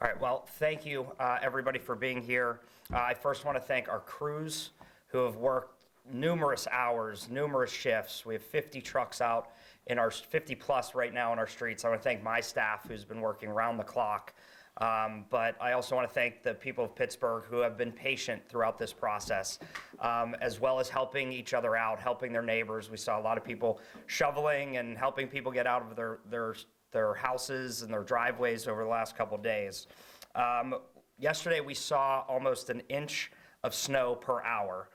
All right, well, thank you, everybody, for being here. I first want to thank our crews who have worked numerous hours, numerous shifts. We have 50 trucks out in our 50 plus right now in our streets. I want to thank my staff who's been working round the clock. But I also want to thank the people of Pittsburgh who have been patient throughout this process, as well as helping each other out, helping their neighbors. We saw a lot of people shoveling and helping people get out of their houses and their driveways over the last couple of days. Yesterday we saw almost an inch of snow per hour.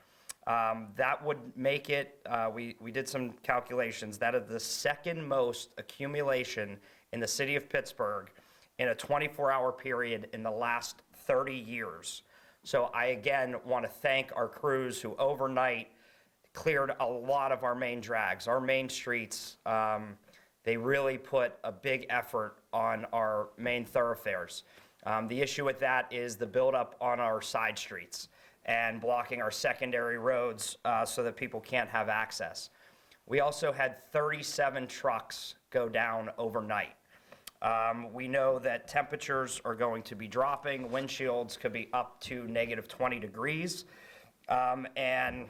That would make it, we did some calculations, that is the second most accumulation in the city of Pittsburgh in a 24-hour period in the last 30 years. So I again want to thank our crews who overnight cleared a lot of our main drags, our main streets. They really put a big effort on our main thoroughfares. The issue with that is the buildup on our side streets and blocking our secondary roads so that people can't have access. We also had 37 trucks go down overnight. We know that temperatures are going to be dropping. Windshields could be up to negative 20 degrees. And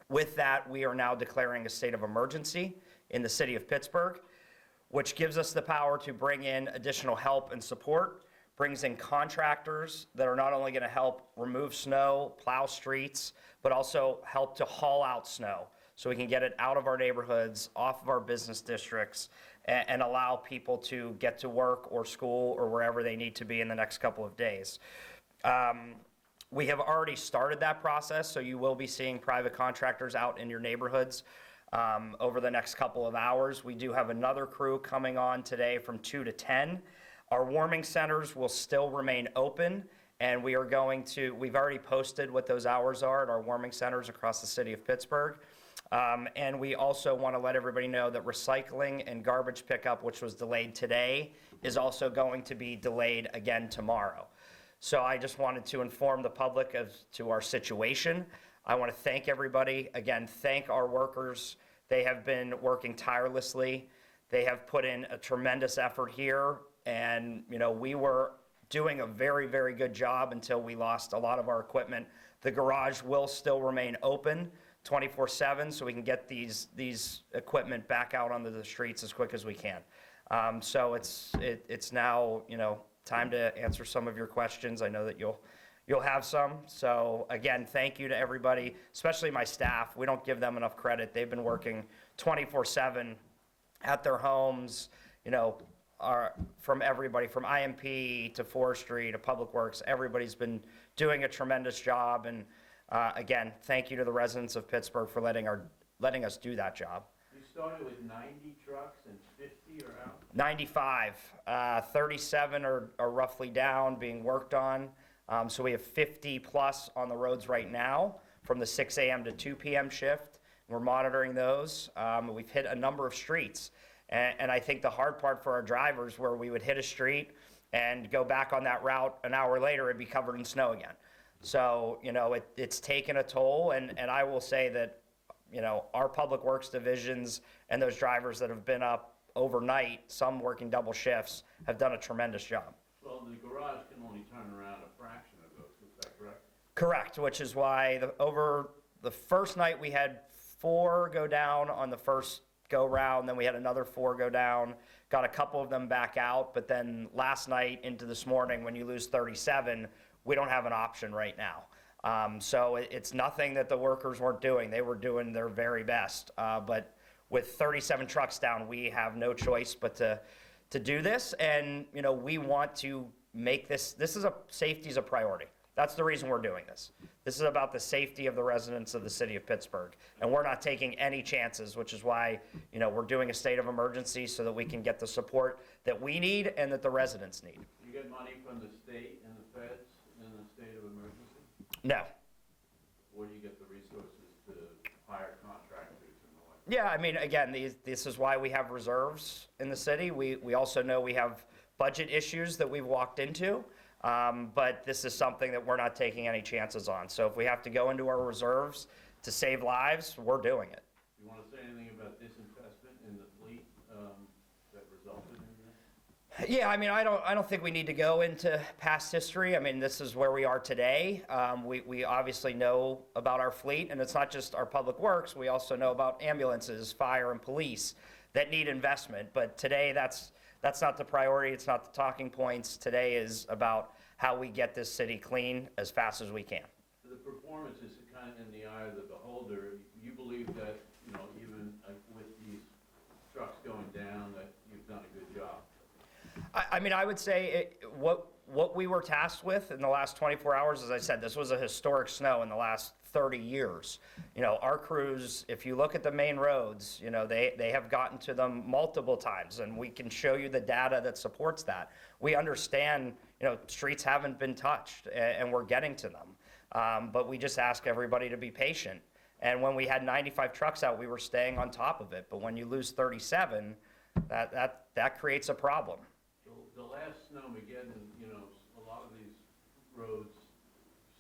with that, we are now declaring a state of emergency in the city of Pittsburgh, which gives us the power to bring in additional help and support, brings in contractors that are not only going to help remove snow, plow streets, but also help to haul out snow so we can get it out of our neighborhoods, off of our business districts, and allow people to get to work or school or wherever they need to be in the next couple of days. We have already started that process, so you will be seeing private contractors out in your neighborhoods over the next couple of hours. We do have another crew coming on today from 2 to 10. Our warming centers will still remain open, and we've already posted what those hours are at our warming centers across the city of Pittsburgh. And we also want to let everybody know that recycling and garbage pickup, which was delayed today, is also going to be delayed again tomorrow. So I just wanted to inform the public as to our situation. I want to thank everybody. Again, thank our workers. They have been working tirelessly. They have put in a tremendous effort here. And, we were doing a very, very good job until we lost a lot of our equipment. The garage will still remain open 24/7 so we can get these equipment back out onto the streets as quick as we can. So it's now, time to answer some of your questions. I know that you'll have some. So again, thank you to everybody, especially my staff. We don't give them enough credit. They've been working 24/7 at their homes, from everybody, from IMP to forestry to public works. Everybody's been doing a tremendous job. And again, thank you to the residents of Pittsburgh for letting us do that job. You started with 90 trucks and 50 are out? 95. 37 are roughly down, being worked on. So we have 50 plus on the roads right now from the 6 a.m. to 2 p.m. shift. We're monitoring those. We've hit a number of streets. And I think the hard part for our drivers, where we would hit a street and go back on that route an hour later and be covered in snow again. So, it's taken a toll. And I will say that, our public works divisions and those drivers that have been up overnight, some working double shifts, have done a tremendous job. Well, the garage can only turn around a fraction of those, is that correct? Correct, which is why over the first night we had 4 go down on the first go round, then we had another 4 go down, got a couple of them back out, but then last night into this morning, when you lose 37, we don't have an option right now. So it's nothing that the workers weren't doing. They were doing their very best. But with 37 trucks down, we have no choice but to do this. And, we want to make safety is a priority. That's the reason we're doing this. This is about the safety of the residents of the city of Pittsburgh. And we're not taking any chances, which is why, we're doing a state of emergency so that we can get the support that we need and that the residents need. You get money from the state and the feds in the state of emergency? No. Where do you get the resources to hire contractors and the like? Yeah, again, this is why we have reserves in the city. We also know we have budget issues that we've walked into. But this is something that we're not taking any chances on. So if we have to go into our reserves to save lives, we're doing it. You want to say anything about disinvestment in the fleet that resulted in this? Yeah, I mean, I don't think we need to go into past history. I mean, this is where we are today. We obviously know about our fleet, and it's not just our public works. We also know about ambulances, fire, and police that need investment. But today, that's not the priority. It's not the talking points. Today is about how we get this city clean as fast as we can. The performance is kind of in the eye of the beholder. You believe that, even with these trucks going down, that you've done a good job? I mean, I would say what we were tasked with in the last 24 hours, as I said, this was a historic snow in the last 30 years. Our crews, if you look at the main roads, they have gotten to them multiple times, and we can show you the data that supports that. We understand, streets haven't been touched, and we're getting to them. But we just ask everybody to be patient. And when we had 95 trucks out, we were staying on top of it. But when you lose 37, that creates a problem. The last snowmageddon, a lot of these roads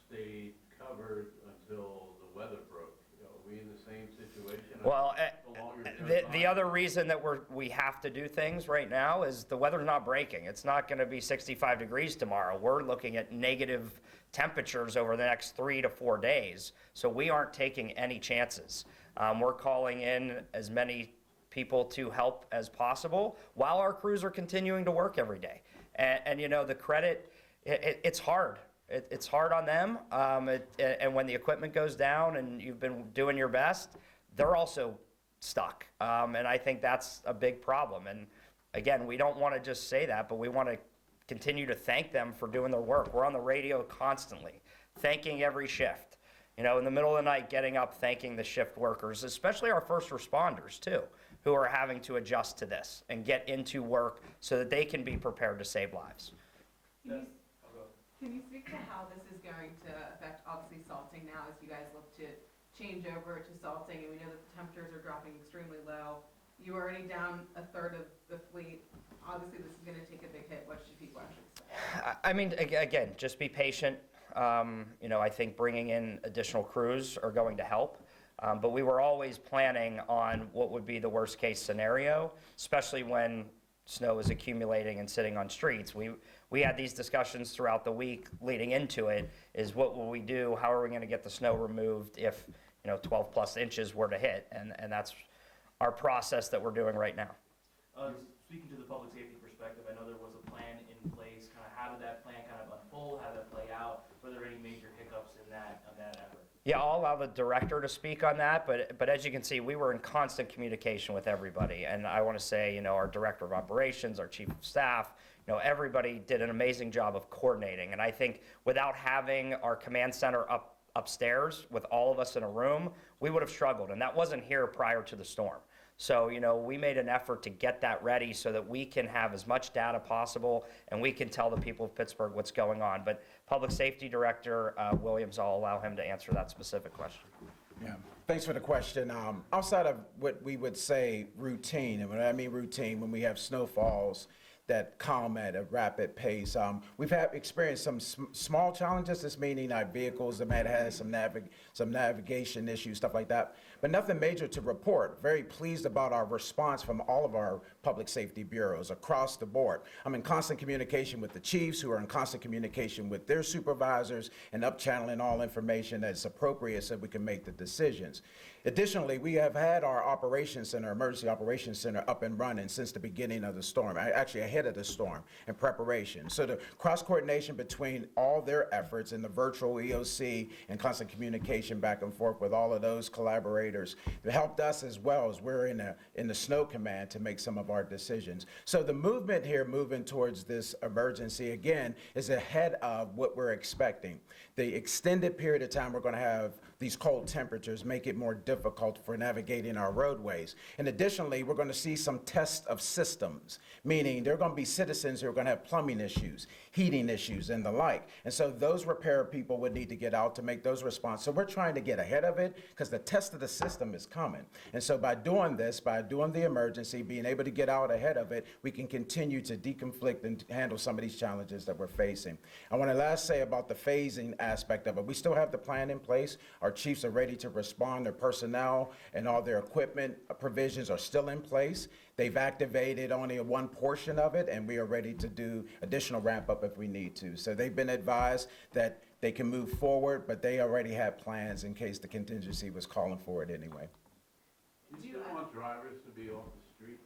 stayed covered until the weather broke. Are we in the same situation? Well, The longer it goes the on? other reason that we have to do things right now is the weather's not breaking. It's not going to be 65 degrees tomorrow. We're looking at negative temperatures over the next 3 to 4 days. So we aren't taking any chances. We're calling in as many people to help as possible while our crews are continuing to work every day. And the credit, it's hard. It's hard on them. And when the equipment goes down and you've been doing your best, they're also stuck. And I think that's a big problem. And again, we don't want to just say that, but we want to continue to thank them for doing their work. We're on the radio constantly, thanking every shift. In the middle of the night, getting up, thanking the shift workers, especially our first responders too, who are having to adjust to this and get into work so that they can be prepared to save lives. Can you speak to how this is going to affect, obviously, salting now as you guys look to change over to salting? And we know that the temperatures are dropping extremely low. You are already down a third of the fleet. Obviously, this is going to take a big hit. What should people actually say? I mean, again, just be patient. I think bringing in additional crews are going to help. But we were always planning on what would be the worst case scenario, especially when snow is accumulating and sitting on streets. We had these discussions throughout the week leading into it, is what will we do? How are we going to get the snow removed if 12 plus inches were to hit? And that's our process that we're doing right now. Speaking to the public safety perspective, I know there was a plan in place. Kind of how did that plan kind of unfold? How did that play out? Were there any major hiccups in that effort? Yeah, I'll allow the director to speak on that, but as you can see, we were in constant communication with everybody. And I want to say, our director of operations, our chief of staff, everybody did an amazing job of coordinating. And I think without having our command center upstairs with all of us in a room, we would have struggled. And that wasn't here prior to the storm. So, we made an effort to get that ready so that we can have as much data possible and we can tell the people of Pittsburgh what's going on. But Public Safety Director Williams, I'll allow him to answer that specific question. Yeah, thanks for the question. Outside of what we would say routine, and when I mean routine, when we have snowfalls that come at a rapid pace, we've experienced some small challenges. This meaning our vehicles that might have some navigation issues, stuff like that, but nothing major to report. Very pleased about our response from all of our public safety bureaus across the board. I'm in constant communication with the chiefs, who are in constant communication with their supervisors and up-channeling all information that's appropriate so we can make the decisions. Additionally, we have had our operations center, emergency operations center, up and running since the beginning of the storm, actually ahead of the storm in preparation. So the cross-coordination between all their efforts and the virtual EOC and constant communication back and forth with all of those collaborators helped us, as well as we're in the snow command, to make some of our decisions. So the movement here, moving towards this emergency, again, is ahead of what we're expecting. The extended period of time we're going to have these cold temperatures make it more difficult for navigating our roadways. And additionally, we're going to see some tests of systems, meaning there are going to be citizens who are going to have plumbing issues, heating issues, and the like. And so those repair people would need to get out to make those responses. So we're trying to get ahead of it because the test of the system is coming. And so by doing this, by doing the emergency, being able to get out ahead of it, we can continue to deconflict and handle some of these challenges that we're facing. I want to last say about the phasing aspect of it. We still have the plan in place. Our chiefs are ready to respond. Their personnel and all their equipment provisions are still in place. They've activated only one portion of it, and we are ready to do additional ramp up if we need to. So they've been advised that they can move forward, but they already had plans in case the contingency was calling for it anyway. Do you still want drivers to be off the street?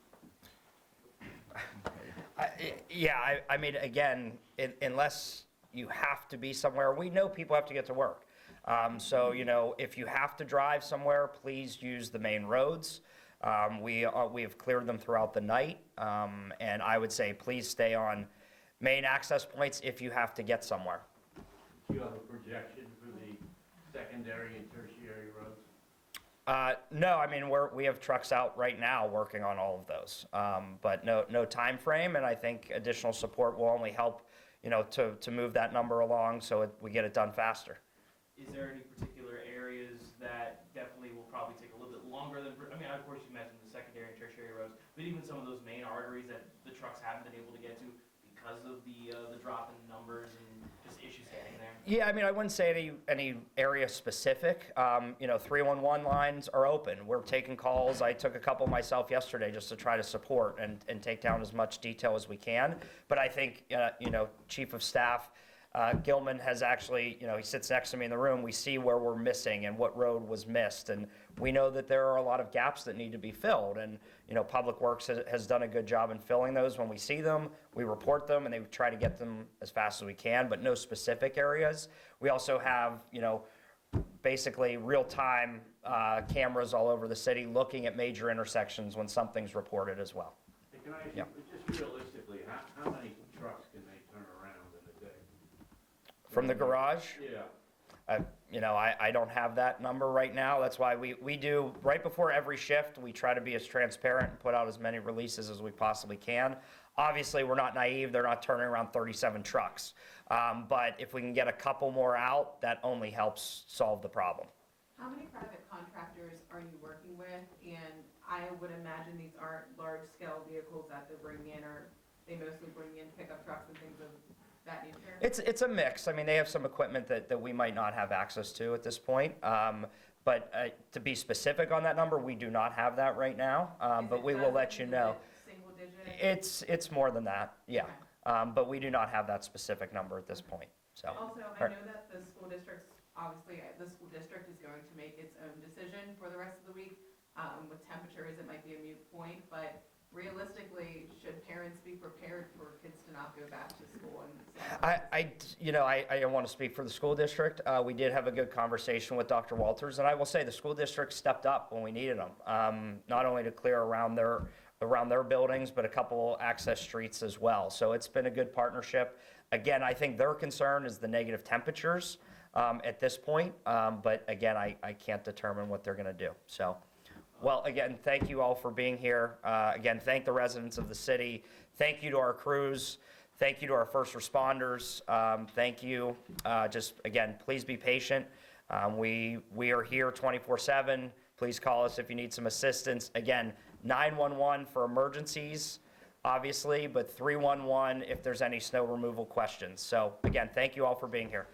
I mean, again, unless you have to be somewhere, we know people have to get to work. So, if you have to drive somewhere, please use the main roads. We have cleared them throughout the night. And I would say, please stay on main access points if you have to get somewhere. Do you have a projection for the secondary and tertiary roads? No, I mean, we have trucks out right now working on all of those. But no time frame, and I think additional support will only help, to move that number along so we get it done faster. Is there any particular areas that definitely will probably take a little bit longer than, I mean, of course you mentioned the secondary and tertiary roads, but even some of those main arteries that the trucks haven't been able to get to because of the drop in numbers and just issues getting there? Yeah, I mean, I wouldn't say any area specific. 311 lines are open. We're taking calls. I took a couple myself yesterday just to try to support and take down as much detail as we can. But I think, Chief of Staff Gilman has actually, he sits next to me in the room. We see where we're missing and what road was missed. And we know that there are a lot of gaps that need to be filled. And, Public Works has done a good job in filling those. When we see them, we report them and they try to get them as fast as we can, but no specific areas. We also have, basically real-time cameras all over the city looking at major intersections when something's reported as well. Hey, can I ask Yeah. you, just realistically, how many trucks can they turn around in a day? From the garage? Yeah. I don't have that number right now. That's why we do, right before every shift, we try to be as transparent and put out as many releases as we possibly can. Obviously, we're not naive. They're not turning around 37 trucks. But if we can get a couple more out, that only helps solve the problem. How many private contractors are you working with? And I would imagine these aren't large-scale vehicles that they're bringing in, or they mostly bring in pickup trucks and things of that nature? It's a mix. I mean, they have some equipment that we might not have access to at this point. But to be specific on that number, we do not have that right now. But we will let you know. Single digit? It's more than that, yeah. Okay. But we do not have that specific number at this point, so. Also, I know that the school districts, obviously, the school district is going to make its own decision for the rest of the week. With temperatures, it might be a moot point, but realistically, should parents be prepared for kids to not go back to school? I don't want to speak for the school district. We did have a good conversation with Dr. Walters, and I will say the school district stepped up when we needed them, not only to clear around their buildings, but a couple access streets as well. So it's been a good partnership. Again, I think their concern is the negative temperatures at this point, but again, I can't determine what they're going to do. So. Well, again, thank you all for being here. Again, thank the residents of the city. Thank you to our crews. Thank you to our first responders. Thank you. Just, again, please be patient. We are here 24/7. Please call us if you need some assistance. Again, 911 for emergencies, obviously, but 311 if there's any snow removal questions. So, again, thank you all for being here.